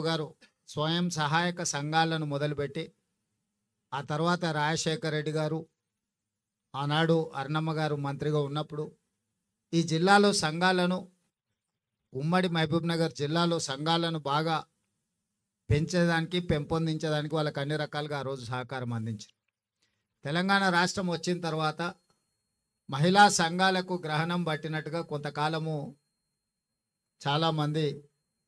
గారు స్వయం సహాయక సంఘాలను మొదలుపెట్టి ఆ తర్వాత రాజశేఖర రెడ్డి గారు ఆనాడు అర్ణమ్మ గారు మంత్రిగా ఉన్నప్పుడు ఈ జిల్లాలో సంఘాలను ఉమ్మడి మహబూబ్ నగర్ జిల్లాలో సంఘాలను బాగా పెంచేదానికి పెంపొందించేదానికి వాళ్ళకి అన్ని రకాలుగా ఆ రోజు సహకారం అందించారు. తెలంగాణ రాష్ట్రం వచ్చిన తర్వాత మహిళా సంఘాలకు గ్రహణం పట్టినట్టుగా కొంతకాలము చాలామంది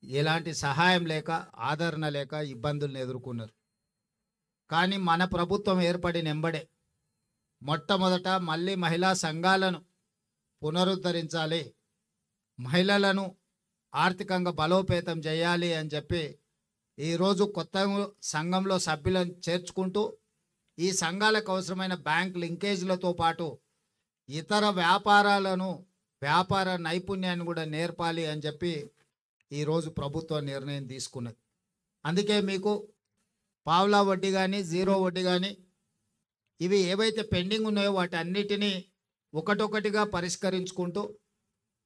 ఎలాంటి సహాయం లేక ఆదరణ లేక ఇబ్బందులను ఎదుర్కొన్నారు. కానీ మన ప్రభుత్వం ఏర్పడిన ఎంబడే మొట్టమొదట మళ్ళీ మహిళా సంఘాలను పునరుద్ధరించాలి, మహిళలను ఆర్థికంగా బలోపేతం చేయాలి అని చెప్పి ఈరోజు కొత్త సంఘంలో సభ్యులను చేర్చుకుంటూ ఈ సంఘాలకు అవసరమైన బ్యాంక్ లింకేజ్లతో పాటు ఇతర వ్యాపార నైపుణ్యాన్ని కూడా నేర్పాలి అని చెప్పి ఈరోజు ప్రభుత్వం నిర్ణయం తీసుకున్నది. అందుకే మీకు పావలా వడ్డీ కానీ జీరో వడ్డీ కానీ ఇవి ఏవైతే పెండింగ్ ఉన్నాయో వాటి అన్నిటినీ ఒకటొకటిగా పరిష్కరించుకుంటూ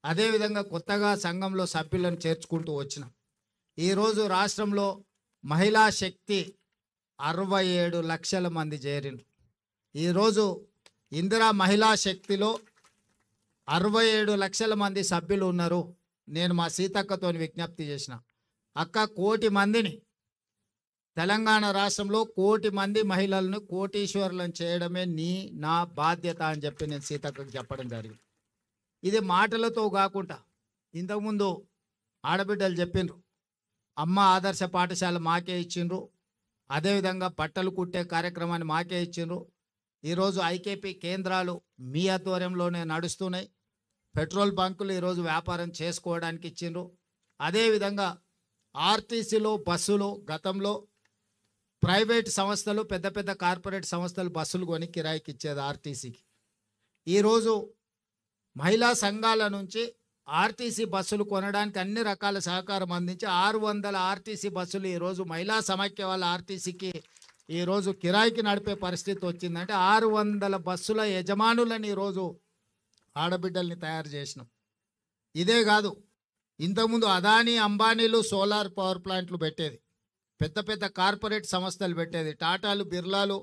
అదేవిధంగా కొత్తగా సంఘంలో సభ్యులను చేర్చుకుంటూ వచ్చినాం. ఈరోజు రాష్ట్రంలో మహిళా శక్తి 67 లక్షల మంది చేరినారు. ఈరోజు ఇందిరా మహిళా శక్తిలో 67 లక్షల మంది సభ్యులు ఉన్నారు. నేను మా సీతక్కతో విజ్ఞప్తి చేసిన, అక్క 1 కోటి మందిని తెలంగాణ రాష్ట్రంలో 1 కోటి మంది మహిళలను కోటీశ్వరులను చేయడమే నా బాధ్యత అని చెప్పి నేను సీతక్కకు చెప్పడం జరిగింది. ఇది మాటలతో కాకుండా ఇంతకుముందు ఆడబిడ్డలు చెప్పిండ్రు, అమ్మ ఆదర్శ పాఠశాల మాకే ఇచ్చిండ్రు, అదేవిధంగా బట్టలు కుట్టే కార్యక్రమాన్ని మాకే ఇచ్చిండ్రు. ఈరోజు ఐకేపీ కేంద్రాలు మీ ఆధ్వర్యంలోనే నడుస్తున్నాయి. పెట్రోల్ బంకులు ఈరోజు వ్యాపారం చేసుకోవడానికి ఇచ్చిండ్రు. అదేవిధంగా ఆర్టీసీలో బస్సులు గతంలో ప్రైవేట్ సంస్థలు పెద్ద పెద్ద కార్పొరేట్ సంస్థలు బస్సులు కొని కిరాయికి ఇచ్చేది ఆర్టీసీకి. ఈరోజు మహిళా సంఘాల నుంచి ఆర్టీసీ బస్సులు కొనడానికి అన్ని రకాల సహకారం అందించి 600 ఆర్టీసీ బస్సులు ఈరోజు మహిళా సమైక్య వాళ్ళ ఆర్టీసీకి ఈరోజు కిరాయికి నడిపే పరిస్థితి వచ్చిందంటే 600 బస్సుల యజమానులని ఈరోజు ఆడబిడ్డల్ని తయారు చేసినాం. ఇదే కాదు, ఇంతకుముందు అదానీ అంబానీలు సోలార్ పవర్ ప్లాంట్లు పెట్టేది, పెద్ద పెద్ద కార్పొరేట్ సంస్థలు పెట్టేది, టాటాలు బిర్లాలు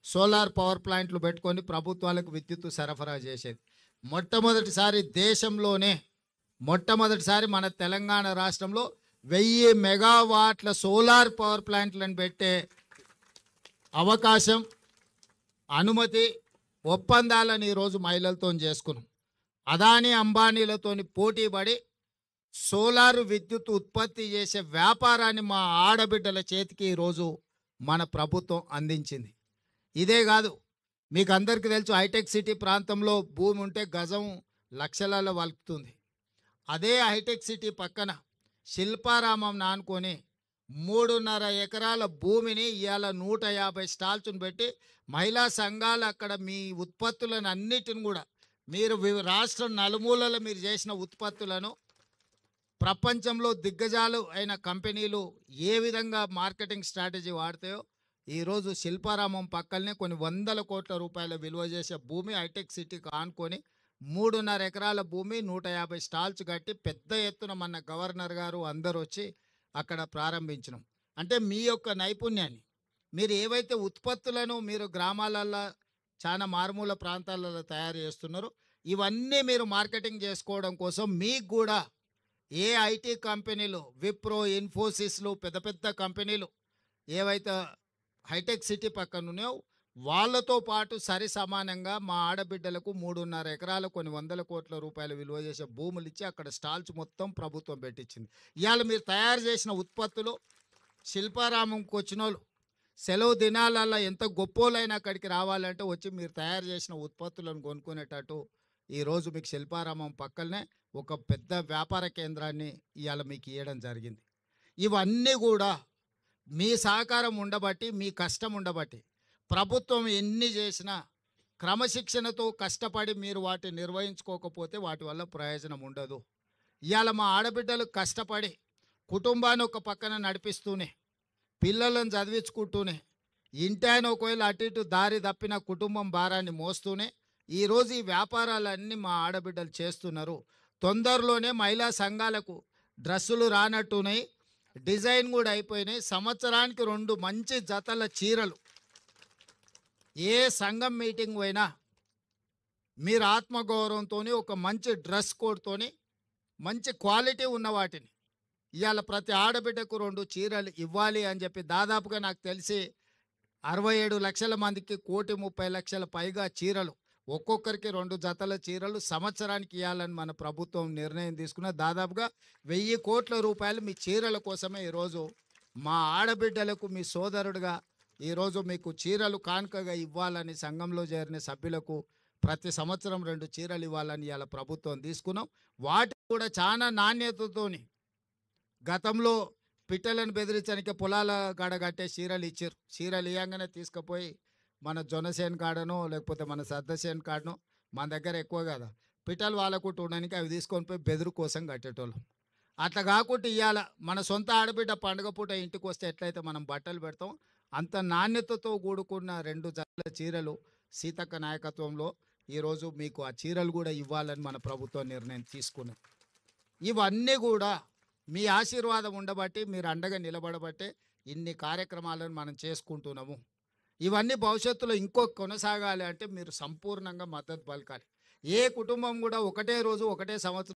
సోలార్ పవర్ ప్లాంట్లు పెట్టుకొని ప్రభుత్వాలకు విద్యుత్ సరఫరా చేసేది. మొట్టమొదటిసారి మన తెలంగాణ రాష్ట్రంలో 1000 మెగావాట్ల సోలార్ పవర్ ప్లాంట్లను పెట్టే అవకాశం, అనుమతి, ఒప్పందాలను ఈరోజు మహిళలతో చేసుకున్నాం. అదానీ అంబానీలతోని పోటీపడి సోలారు విద్యుత్ ఉత్పత్తి చేసే వ్యాపారాన్ని మా ఆడబిడ్డల చేతికి ఈరోజు మన ప్రభుత్వం అందించింది. ఇదే కాదు, మీకు అందరికీ తెలుసు, హైటెక్ సిటీ ప్రాంతంలో భూమి ఉంటే గజం లక్షలలో వలుకుతుంది. అదే హైటెక్ సిటీ పక్కన శిల్పారామం నానుకొని 3.5 ఎకరాల భూమిని ఇవాళ 150 స్టాల్స్ను పెట్టి మహిళా సంఘాలు అక్కడ మీ ఉత్పత్తులను అన్నిటిని కూడా మీరు రాష్ట్ర నలుమూలలో మీరు చేసిన ఉత్పత్తులను ప్రపంచంలో దిగ్గజాలు అయిన కంపెనీలు ఏ విధంగా మార్కెటింగ్ స్ట్రాటజీ వాడతాయో ఈరోజు శిల్పారామం పక్కనే కొన్ని 100 కోట్ల రూపాయల విలువ చేసే భూమి హైటెక్ సిటీకి ఆనుకొని 3.5 ఎకరాల భూమి 150 స్టాల్స్ కట్టి పెద్ద ఎత్తున మన గవర్నర్ గారు అందరూ వచ్చి అక్కడ ప్రారంభించినాం. అంటే మీ యొక్క నైపుణ్యాన్ని మీరు ఏవైతే ఉత్పత్తులను మీరు గ్రామాలలో చాలా మారుమూల ప్రాంతాలలో తయారు చేస్తున్నారో ఇవన్నీ మీరు మార్కెటింగ్ చేసుకోవడం కోసం మీకు కూడా ఏ ఐటీ కంపెనీలు, విప్రో, ఇన్ఫోసిస్లు, పెద్ద పెద్ద కంపెనీలు ఏవైతే హైటెక్ సిటీ పక్కన ఉన్నాయో వాళ్ళతో పాటు సరి సమానంగా మా ఆడబిడ్డలకు 3.5 ఎకరాలు కొన్ని 100 కోట్ల రూపాయల విలువ చేసే భూములు ఇచ్చి అక్కడ స్టాల్స్ మొత్తం ప్రభుత్వం పెట్టించింది. ఇవాళ మీరు తయారు చేసిన ఉత్పత్తులు శిల్పారామంకి వచ్చిన వాళ్ళు సెలవు దినాలల్లో ఎంత గొప్పోలైనా అక్కడికి రావాలంటే వచ్చి మీరు తయారు చేసిన ఉత్పత్తులను కొనుక్కునేటట్టు ఈరోజు మీకు శిల్పారామం పక్కనే ఒక పెద్ద వ్యాపార కేంద్రాన్ని ఇవాళ మీకు ఇవ్వడం జరిగింది. ఇవన్నీ కూడా మీ సహకారం ఉండబట్టి, మీ కష్టం ఉండబట్టి ప్రభుత్వం ఎన్ని చేసినా క్రమశిక్షణతో కష్టపడి మీరు వాటిని నిర్వహించుకోకపోతే వాటి వల్ల ప్రయోజనం ఉండదు. ఇవాళ మా ఆడబిడ్డలు కష్టపడి కుటుంబాన్ని ఒక పక్కన నడిపిస్తూనే, పిల్లలను చదివించుకుంటూనే, ఇంటాయన ఒకవేళ అటు ఇటు దారి తప్పిన కుటుంబం భారాన్ని మోస్తూనే ఈరోజు ఈ వ్యాపారాలన్నీ మా ఆడబిడ్డలు చేస్తున్నారు. తొందరలోనే మహిళా సంఘాలకు డ్రెస్సులు రానట్టున్నాయి, డిజైన్ కూడా అయిపోయినాయి. సంవత్సరానికి 2 మంచి జతల చీరలు. ఏ సంఘం మీటింగ్ పోయినా మీరు ఆత్మగౌరవంతోని ఒక మంచి డ్రెస్ కోడ్తోని మంచి క్వాలిటీ ఉన్న వాటిని ఇవాళ ప్రతి ఆడబిడ్డకు 2 చీరలు ఇవ్వాలి అని చెప్పి దాదాపుగా నాకు తెలిసి 67 లక్షల మందికి 1,30,00,000 పైగా చీరలు, ఒక్కొక్కరికి 2 జతల చీరలు సంవత్సరానికి ఇవ్వాలని మన ప్రభుత్వం నిర్ణయం తీసుకున్న దాదాపుగా 1,000 కోట్ల రూపాయలు మీ చీరల కోసమే ఈరోజు మా ఆడబిడ్డలకు మీ సోదరుడుగా ఈరోజు మీకు చీరలు కానుకగా ఇవ్వాలని సంఘంలో చేరిన సభ్యులకు ప్రతి సంవత్సరం 2 చీరలు ఇవ్వాలని ఇవాళ ప్రభుత్వం తీసుకున్నాం. వాటి కూడా చాలా నాణ్యతతోని గతంలో పిట్టలను బెదిరించడానికి పొలాల కాడ కట్టే చీరలు ఇచ్చారు. చీరలు ఇవ్వగానే తీసుకుపోయి మన జొన్నసేన్ కాడనో లేకపోతే మన సద్దసేన్ కాడనో, మన దగ్గర ఎక్కువ కదా పిట్టలు వాళ్ళకు ఉండడానికి అవి తీసుకొని పోయి బెదురు కోసం కట్టేటోళ్ళం. అట్లా కాకుండా ఇవాళ మన సొంత ఆడబిడ్డ పండుగ పూట ఇంటికి వస్తే ఎట్లయితే మనం బట్టలు పెడతాం అంత నాణ్యతతో కూడుకున్న 2 జతల చీరలు సీతక్క నాయకత్వంలో ఈరోజు మీకు ఆ చీరలు కూడా ఇవ్వాలని మన ప్రభుత్వం నిర్ణయం తీసుకున్నాం. ఇవన్నీ కూడా మీ ఆశీర్వాదం ఉండబట్టి, మీరు అండగా నిలబడబట్టే ఇన్ని కార్యక్రమాలను మనం చేసుకుంటున్నాము. ఇవన్నీ భవిష్యత్తులో ఇంకో కొనసాగాలి అంటే మీరు సంపూర్ణంగా మద్దతు పలకాలి. ఏ కుటుంబం కూడా ఒకటే రోజు ఒకటే సంవత్సరం